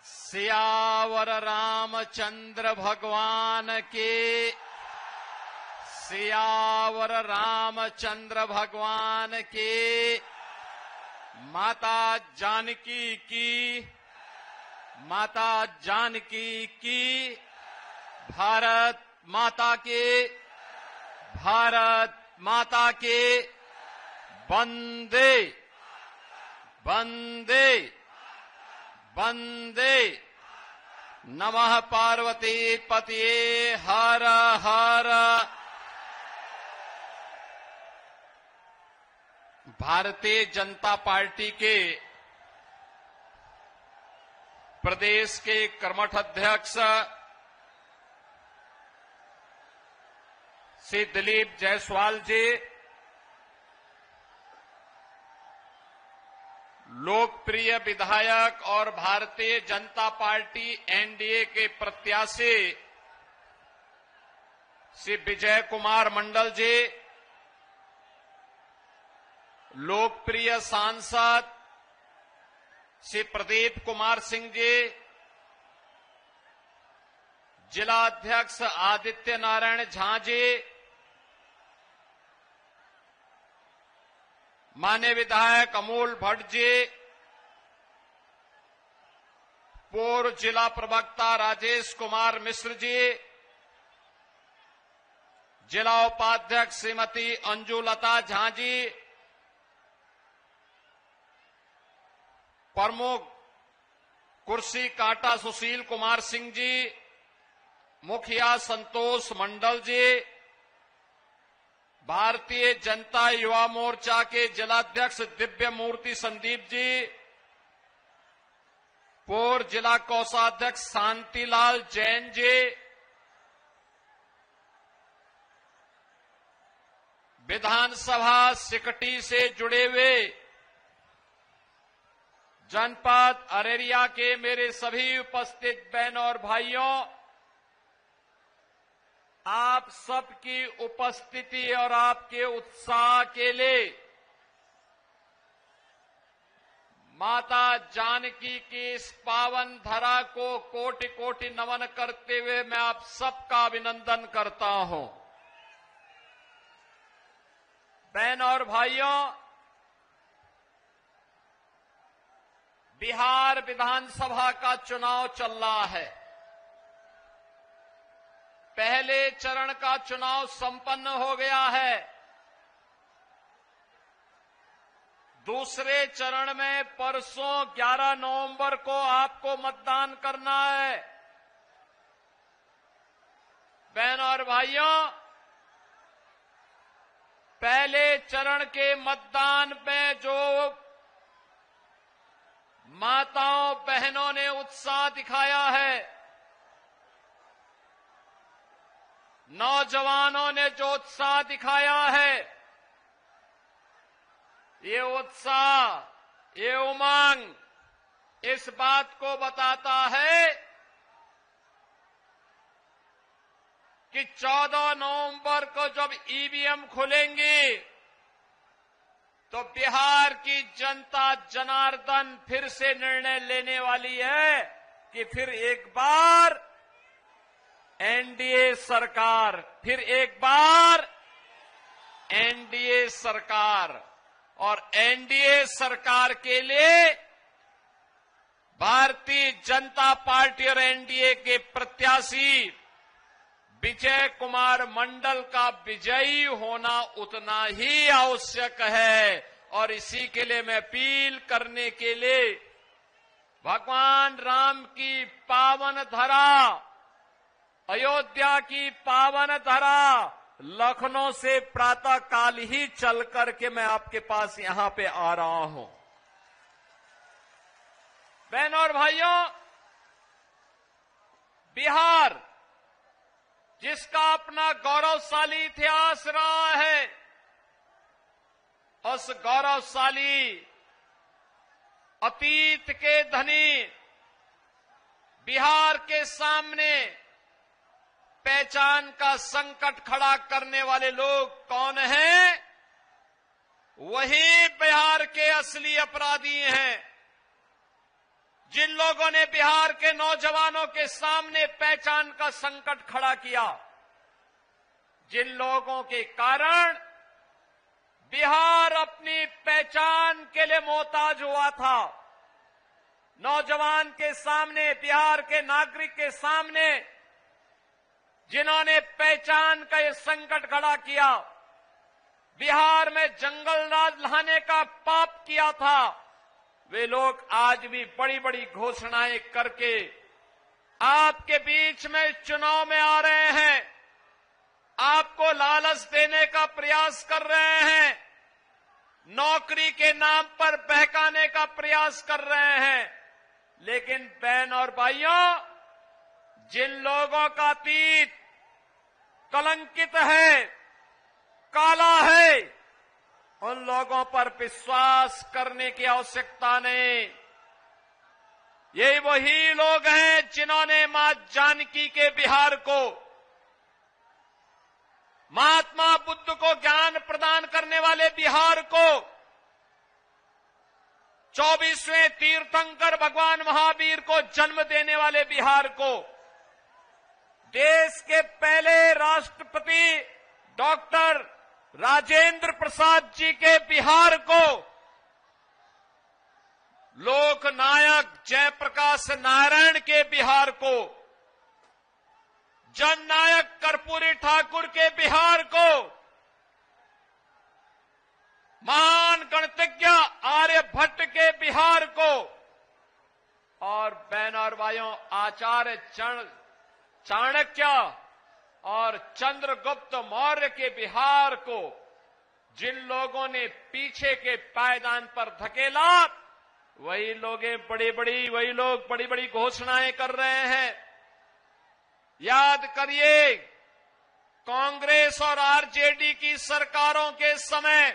सियावर रामचंद्र भगवान के, सियावर रामचंद्र भगवान के। माता जानकी की, माता जानकी की। भारत माता के, भारत माता के। वंदे वंदे वंदे। नमः पार्वती पतये हर हर। भारतीय जनता पार्टी के प्रदेश के कर्मठ अध्यक्ष श्री दिलीप जायसवाल जी, लोकप्रिय विधायक और भारतीय जनता पार्टी एनडीए के प्रत्याशी श्री विजय कुमार मंडल जी, लोकप्रिय सांसद श्री प्रदीप कुमार सिंह जी, जिला अध्यक्ष आदित्य नारायण झा जी, माननीय विधायक अमूल भट्ट जी, पूर्व जिला प्रवक्ता राजेश कुमार मिश्र जी, जिला उपाध्यक्ष श्रीमती अंजुलता झा जी, प्रमुख कुर्सी कांटा सुशील कुमार सिंह जी, मुखिया संतोष मंडल जी, भारतीय जनता युवा मोर्चा के जिलाध्यक्ष दिव्य मूर्ति संदीप जी, पूर्व जिला कोषाध्यक्ष शांतिलाल जैन जी, विधानसभा सिकटी से जुड़े हुए जनपद अरेरिया के मेरे सभी उपस्थित बहनों और भाइयों, आप सबकी उपस्थिति और आपके उत्साह के लिए माता जानकी की इस पावन धरा को कोटि कोटि नमन करते हुए मैं आप सबका अभिनंदन करता हूं। बहनों और भाइयों, बिहार विधानसभा का चुनाव चल रहा है। पहले चरण का चुनाव संपन्न हो गया है। दूसरे चरण में परसों 11 नवंबर को आपको मतदान करना है। बहनों और भाइयों, पहले चरण के मतदान में जो माताओं बहनों ने उत्साह दिखाया है, नौजवानों ने जो उत्साह दिखाया है, ये उत्साह, ये उमंग इस बात को बताता है कि 14 नवंबर को जब ईवीएम खुलेंगी तो बिहार की जनता जनार्दन फिर से निर्णय लेने वाली है कि फिर एक बार एनडीए सरकार, फिर एक बार एनडीए सरकार। और एनडीए सरकार के लिए भारतीय जनता पार्टी और एनडीए के प्रत्याशी विजय कुमार मंडल का विजयी होना उतना ही आवश्यक है। और इसी के लिए मैं अपील करने के लिए भगवान राम की पावन धरा, अयोध्या की पावन धरा, लखनऊ से प्रातः काल ही चल करके मैं आपके पास यहां पे आ रहा हूं। बहनों और भाइयों, बिहार जिसका अपना गौरवशाली इतिहास रहा है, उस गौरवशाली अतीत के धनी बिहार के सामने पहचान का संकट खड़ा करने वाले लोग कौन हैं? वही बिहार के असली अपराधी हैं। जिन लोगों ने बिहार के नौजवानों के सामने पहचान का संकट खड़ा किया, जिन लोगों के कारण बिहार अपनी पहचान के लिए मोहताज हुआ था, नौजवान के सामने, बिहार के नागरिक के सामने जिन्होंने पहचान का ये संकट खड़ा किया, बिहार में जंगल राज लाने का पाप किया था, वे लोग आज भी बड़ी बड़ी घोषणाएं करके आपके बीच में चुनाव में आ रहे हैं, आपको लालच देने का प्रयास कर रहे हैं, नौकरी के नाम पर बहकाने का प्रयास कर रहे हैं। लेकिन बहन और भाइयों, जिन लोगों का अतीत कलंकित है, काला है, उन लोगों पर विश्वास करने की आवश्यकता नहीं। ये वही लोग हैं जिन्होंने मां जानकी के बिहार को, महात्मा बुद्ध को ज्ञान प्रदान करने वाले बिहार को, 24वें तीर्थंकर भगवान महावीर को जन्म देने वाले बिहार को, देश के पहले राष्ट्रपति डॉक्टर राजेंद्र प्रसाद जी के बिहार को, लोकनायक जयप्रकाश नारायण के बिहार को, जननायक कर्पूरी ठाकुर के बिहार को, महान गणितज्ञ आर्यभट्ट के बिहार को, और बहन और भाइयों, आचार्य चाणक्य और चंद्रगुप्त मौर्य के बिहार को जिन लोगों ने पीछे के पायदान पर धकेला, वही लोग बड़ी बड़ी घोषणाएं कर रहे हैं। याद करिए, कांग्रेस और आरजेडी की सरकारों के समय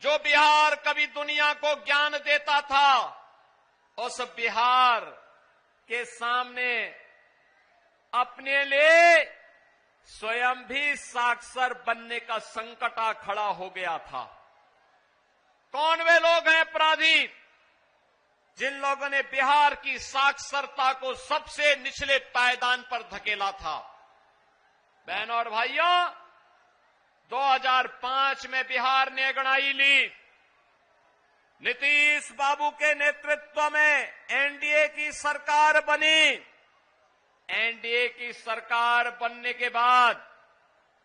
जो बिहार कभी दुनिया को ज्ञान देता था, उस बिहार के सामने अपने लिए स्वयं भी साक्षर बनने का संकट आ खड़ा हो गया था। कौन वे लोग हैं अपराधी जिन लोगों ने बिहार की साक्षरता को सबसे निचले पायदान पर धकेला था? बहनों और भाइयों, 2005 में बिहार ने अंगड़ाई ली। नीतीश बाबू के नेतृत्व में एनडीए की सरकार बनी। एनडीए की सरकार बनने के बाद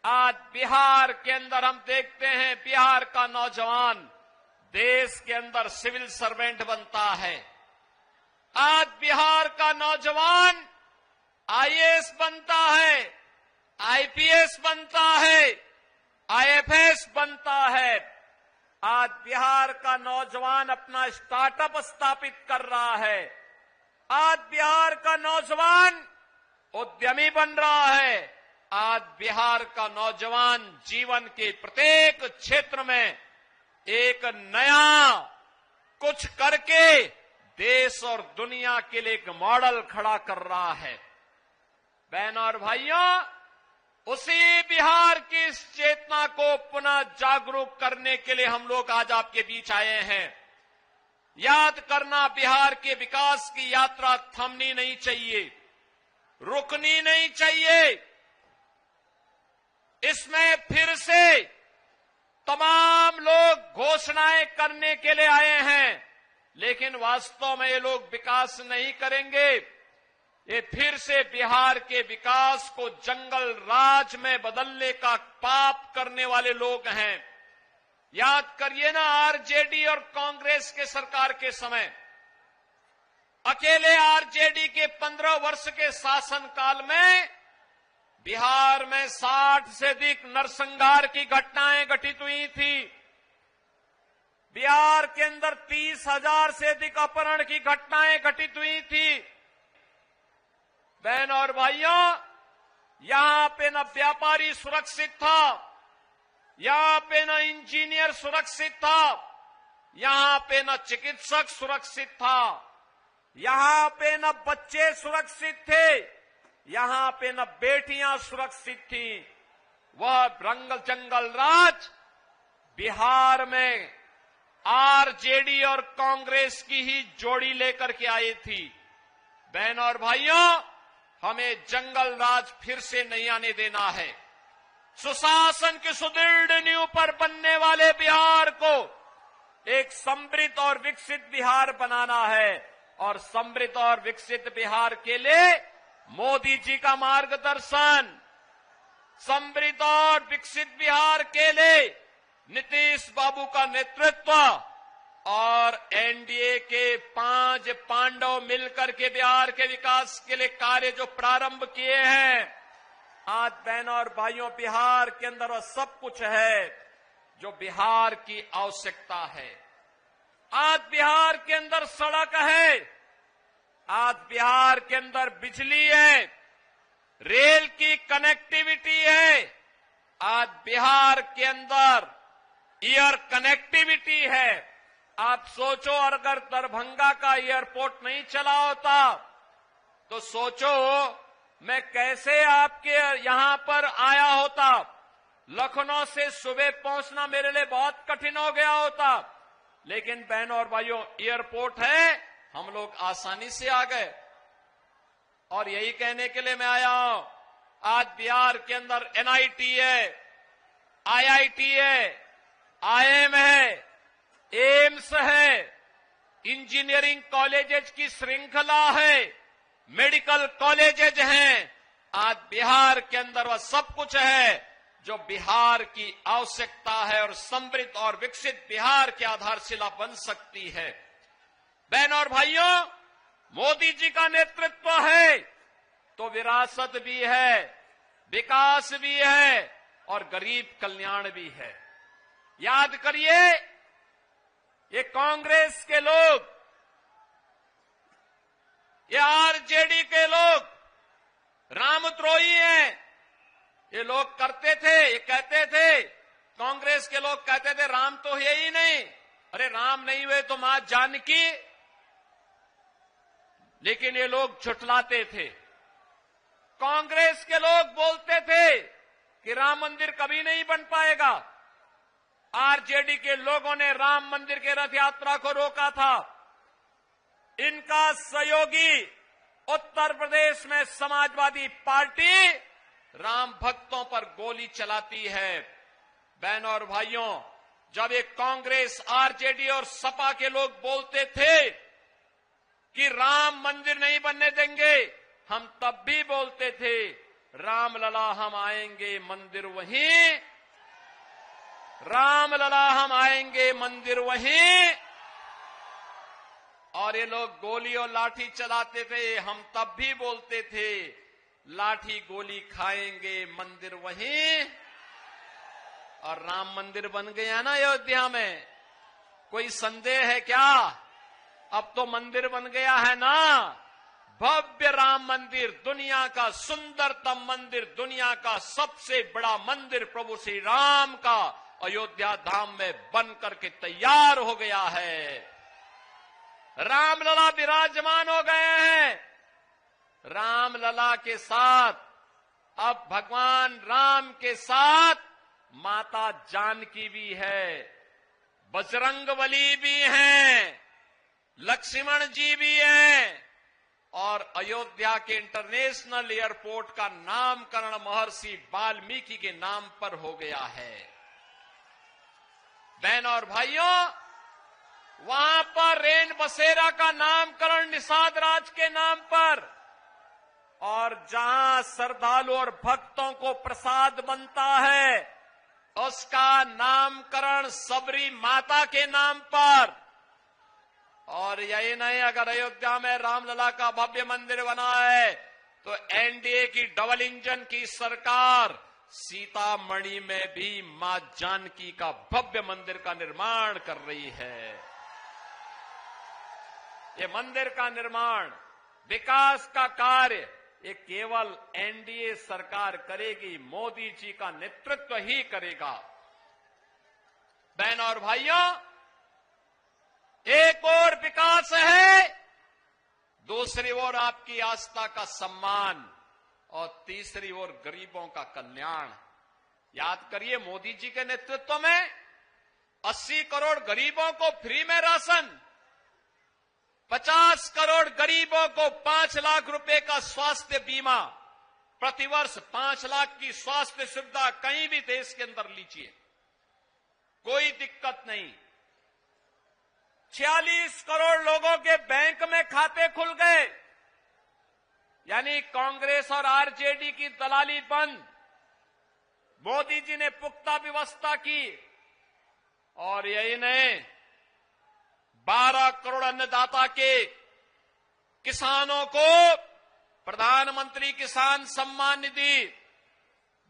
आज बिहार के अंदर हम देखते हैं, बिहार का नौजवान देश के अंदर सिविल सर्वेंट बनता है। आज बिहार का नौजवान आईएएस बनता है, आईपीएस बनता है, आईएफएस बनता है। आज बिहार का नौजवान अपना स्टार्टअप स्थापित कर रहा है। आज बिहार का नौजवान उद्यमी बन रहा है। आज बिहार का नौजवान जीवन के प्रत्येक क्षेत्र में एक नया कुछ करके देश और दुनिया के लिए एक मॉडल खड़ा कर रहा है। बहनों और भाइयों, उसी बिहार की इस चेतना को पुनः जागरूक करने के लिए हम लोग आज आपके बीच आए हैं। याद करना, बिहार के विकास की यात्रा थमनी नहीं चाहिए, रुकनी नहीं चाहिए। इसमें फिर से तमाम लोग घोषणाएं करने के लिए आए हैं, लेकिन वास्तव में ये लोग विकास नहीं करेंगे। ये फिर से बिहार के विकास को जंगल राज में बदलने का पाप करने वाले लोग हैं। याद करिए ना, आरजेडी और कांग्रेस के सरकार के समय अकेले आरजेडी के 15 वर्ष के शासनकाल में बिहार में 60 से अधिक नरसंहार की घटनाएं घटित हुई थी। बिहार के अंदर 30,000 से अधिक अपहरण की घटनाएं घटित हुई थी। बहनों और भाइयों, यहां पे न व्यापारी सुरक्षित था, यहां पे न इंजीनियर सुरक्षित था, यहां पे न चिकित्सक सुरक्षित था, यहां पे न बच्चे सुरक्षित थे, यहां पे न बेटियां सुरक्षित थी। वह जंगल राज बिहार में आरजेडी और कांग्रेस की ही जोड़ी लेकर के आई थी। बहन और भाइयों, हमें जंगल राज फिर से नहीं आने देना है। सुशासन की सुदृढ़ नींव पर बनने वाले बिहार को एक समृद्ध और विकसित बिहार बनाना है और समृद्ध और विकसित बिहार के लिए मोदी जी का मार्गदर्शन, समृद्ध और विकसित बिहार के लिए नीतीश बाबू का नेतृत्व और एनडीए के 5 पांडव मिलकर के बिहार के विकास के लिए कार्य जो प्रारंभ किए हैं, आज बहनों और भाइयों, बिहार के अंदर वह सब कुछ है जो बिहार की आवश्यकता है। आज बिहार के अंदर सड़क है, आज बिहार के अंदर बिजली है, रेल की कनेक्टिविटी है, आज बिहार के अंदर एयर कनेक्टिविटी है। आप सोचो, अगर दरभंगा का एयरपोर्ट नहीं चला होता तो सोचो मैं कैसे आपके यहां पर आया होता। लखनऊ से सुबह पहुंचना मेरे लिए बहुत कठिन हो गया होता, लेकिन बहनों और भाइयों, एयरपोर्ट है, हम लोग आसानी से आ गए। और यही कहने के लिए मैं आया हूं, आज बिहार के अंदर एनआईटी है, आईआईटी है, आईएम है, एम्स है, इंजीनियरिंग कॉलेजेस की श्रृंखला है, मेडिकल कॉलेजेस हैं। आज बिहार के अंदर वह सब कुछ है जो बिहार की आवश्यकता है और समृद्ध और विकसित बिहार की आधारशिला बन सकती है। बहनों और भाइयों, मोदी जी का नेतृत्व है तो विरासत भी है, विकास भी है और गरीब कल्याण भी है। याद करिए, ये कांग्रेस के लोग, ये आरजेडी के लोग रामद्रोही हैं। ये लोग करते थे, ये कहते थे, कांग्रेस के लोग कहते थे राम तो है ही नहीं, अरे राम नहीं हुए तो मां जानकी। लेकिन ये लोग झुठलाते थे। कांग्रेस के लोग बोलते थे कि राम मंदिर कभी नहीं बन पाएगा। आरजेडी के लोगों ने राम मंदिर के रथ यात्रा को रोका था। इनका सहयोगी उत्तर प्रदेश में समाजवादी पार्टी राम भक्तों पर गोली चलाती है। बहनों और भाइयों, जब एक कांग्रेस, आरजेडी और सपा के लोग बोलते थे कि राम मंदिर नहीं बनने देंगे, हम तब भी बोलते थे राम लला हम आएंगे मंदिर वहीं, राम लला हम आएंगे मंदिर वहीं। और ये लोग गोली और लाठी चलाते थे, हम तब भी बोलते थे लाठी गोली खाएंगे मंदिर वहीं। और राम मंदिर बन गया ना अयोध्या में, कोई संदेह है क्या? अब तो मंदिर बन गया है ना, भव्य राम मंदिर, दुनिया का सुंदरतम मंदिर, दुनिया का सबसे बड़ा मंदिर प्रभु श्री राम का अयोध्या धाम में बन करके तैयार हो गया है। रामलला विराजमान हो गए हैं। रामलला के साथ अब भगवान राम के साथ माता जानकी भी है, बजरंगबली भी हैं, लक्ष्मण जी भी हैं और अयोध्या के इंटरनेशनल एयरपोर्ट का नामकरण महर्षि वाल्मीकि के नाम पर हो गया है। बहनों और भाइयों, वहां पर रेन बसेरा का नामकरण निषाद राज के नाम पर, और जहां श्रद्धालु और भक्तों को प्रसाद बनता है उसका नामकरण सबरी माता के नाम पर। और यही नहीं, अगर अयोध्या में रामलला का भव्य मंदिर बना है तो एनडीए की डबल इंजन की सरकार सीतामढ़ी में भी मां जानकी का भव्य मंदिर का निर्माण कर रही है। ये मंदिर का निर्माण, विकास का कार्य, ये केवल एनडीए सरकार करेगी, मोदी जी का नेतृत्व ही करेगा। बहनों और भाइयों, एक और विकास है, दूसरी ओर आपकी आस्था का सम्मान और तीसरी ओर गरीबों का कल्याण। याद करिए, मोदी जी के नेतृत्व में 80 करोड़ गरीबों को फ्री में राशन, 50 करोड़ गरीबों को 5 लाख रुपए का स्वास्थ्य बीमा, प्रतिवर्ष 5 लाख की स्वास्थ्य सुविधा कहीं भी देश के अंदर लीजिए, कोई दिक्कत नहीं। 46 करोड़ लोगों के बैंक में खाते खुल गए, यानी कांग्रेस और आरजेडी की दलाली बंद। मोदी जी ने पुख्ता व्यवस्था की और यही नहीं, 12 करोड़ अन्नदाता के किसानों को प्रधानमंत्री किसान सम्मान निधि,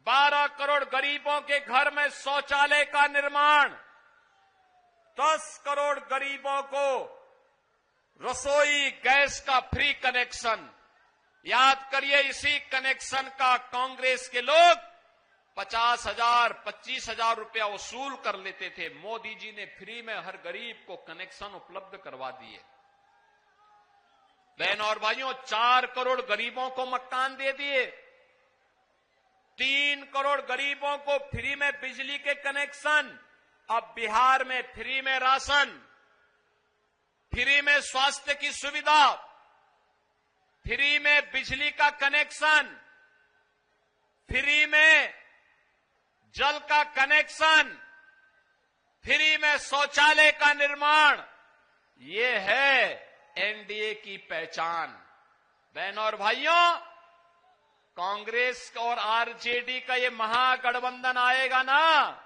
12 करोड़ गरीबों के घर में शौचालय का निर्माण, 10 करोड़ गरीबों को रसोई गैस का फ्री कनेक्शन। याद करिए, इसी कनेक्शन का कांग्रेस के लोग 50,000, 25,000 रुपया वसूल कर लेते थे। मोदी जी ने फ्री में हर गरीब को कनेक्शन उपलब्ध करवा दिए। बहनों और भाइयों, 4 करोड़ गरीबों को मकान दे दिए, 3 करोड़ गरीबों को फ्री में बिजली के कनेक्शन। अब बिहार में फ्री में राशन, फ्री में स्वास्थ्य की सुविधा, फ्री में बिजली का कनेक्शन, फ्री में जल का कनेक्शन, फ्री में शौचालय का निर्माण। ये है एनडीए की पहचान। बहनों और भाइयों, कांग्रेस और आरजेडी का ये महागठबंधन आएगा ना,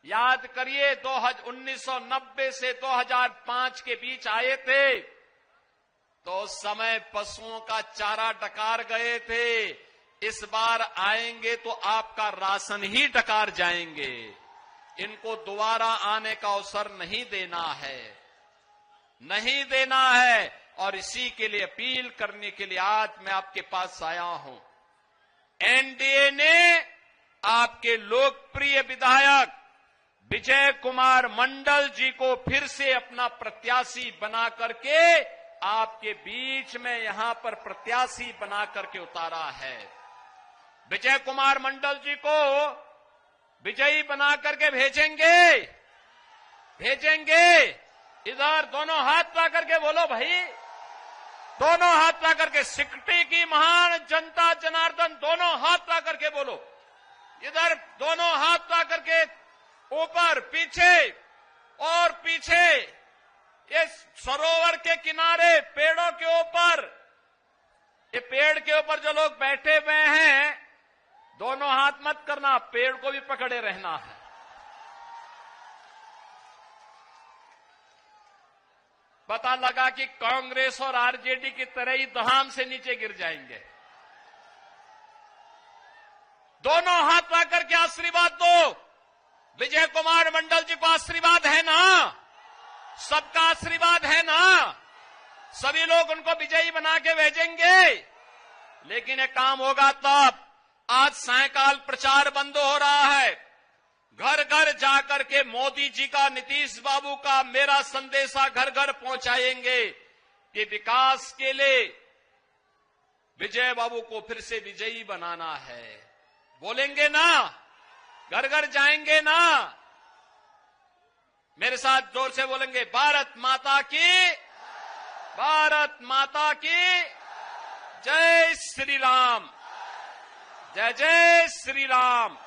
याद करिए 1990 से 2005 के बीच आए थे, तो उस समय पशुओं का चारा डकार गए थे। इस बार आएंगे तो आपका राशन ही डकार जाएंगे। इनको दोबारा आने का अवसर नहीं देना है, नहीं देना है। और इसी के लिए अपील करने के लिए आज मैं आपके पास आया हूं। एनडीए ने आपके लोकप्रिय विधायक विजय कुमार मंडल जी को फिर से अपना प्रत्याशी बना करके आपके बीच में यहां पर प्रत्याशी बना करके उतारा है। विजय कुमार मंडल जी को विजयी बना करके भेजेंगे, भेजेंगे। इधर दोनों हाथ ला करके बोलो भाई, दोनों हाथ ला करके। सिकटी की महान जनता जनार्दन, दोनों हाथ ला करके बोलो। इधर दोनों हाथ ला करके, ऊपर, पीछे और पीछे। ये सरोवर के किनारे, पेड़ों के ऊपर, ये पेड़ के ऊपर जो लोग बैठे हुए हैं, दोनों हाथ मत करना, पेड़ को भी पकड़े रहना है। पता लगा कि कांग्रेस और आरजेडी की तरह ही दहाम से नीचे गिर जाएंगे। दोनों हाथ ला करके आशीर्वाद दो। विजय कुमार मंडल जी को आशीर्वाद है ना? सबका आशीर्वाद है ना? सभी लोग उनको विजयी बना के भेजेंगे। लेकिन ये काम होगा तब। आज सायंकाल प्रचार बंद हो रहा है। घर घर जाकर के मोदी जी का, नीतीश बाबू का, मेरा संदेशा घर घर पहुंचाएंगे कि विकास के लिए विजय बाबू को फिर से विजयी बनाना है। बोलेंगे ना? घर घर जाएंगे ना? मेरे साथ जोर से बोलेंगे, भारत माता की, भारत माता की जय श्री राम, जय जय श्री राम,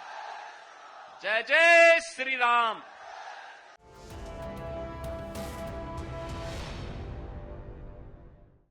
जय जय श्री राम।